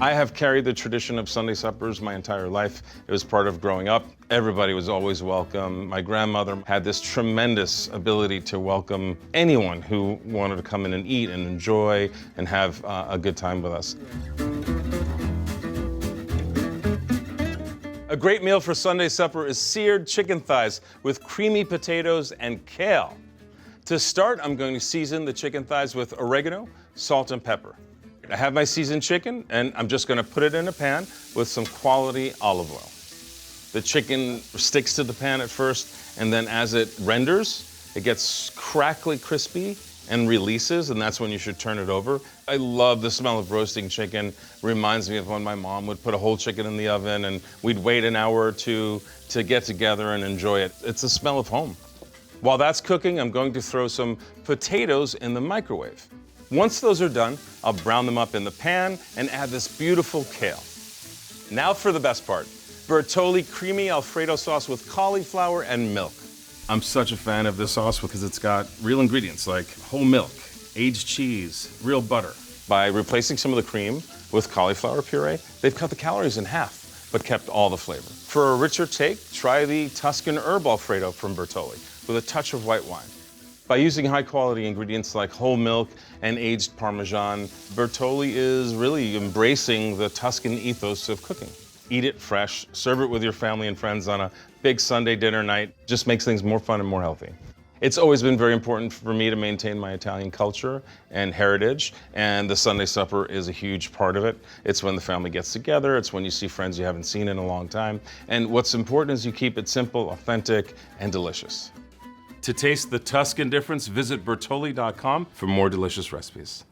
I have carried the tradition of Sunday suppers my entire life. It was part of growing up. Everybody was always welcome. My grandmother had this tremendous ability to welcome anyone who wanted to come in and eat and enjoy and have a good time with us. A great meal for Sunday supper is seared chicken thighs with creamy potatoes and kale. To start, I'm going to season the chicken thighs with oregano, salt, and pepper. I have my seasoned chicken, and I'm just gonna put it in a pan with some quality olive oil. The chicken sticks to the pan at first, and then as it renders, it gets crackly crispy and releases, and that's when you should turn it over. I love the smell of roasting chicken. Reminds me of when my mom would put a whole chicken in the oven, and we'd wait an hour or two to get together and enjoy it. It's the smell of home. While that's cooking, I'm going to throw some potatoes in the microwave. Once those are done, I'll brown them up in the pan and add this beautiful kale. Now for the best part, Bertolli creamy Alfredo sauce with cauliflower and milk. I'm such a fan of this sauce because it's got real ingredients like whole milk, aged cheese, real butter. By replacing some of the cream with cauliflower puree, they've cut the calories in half, but kept all the flavor. For a richer take, try the Tuscan herb Alfredo from Bertolli with a touch of white wine. By using high-quality ingredients like whole milk and aged Parmesan, Bertolli is really embracing the Tuscan ethos of cooking. Eat it fresh, serve it with your family and friends on a big Sunday dinner night. Just makes things more fun and more healthy. It's always been very important for me to maintain my Italian culture and heritage, and the Sunday supper is a huge part of it. It's when the family gets together, it's when you see friends you haven't seen in a long time, and what's important is you keep it simple, authentic, and delicious. To taste the Tuscan difference, visit Bertolli.com for more delicious recipes.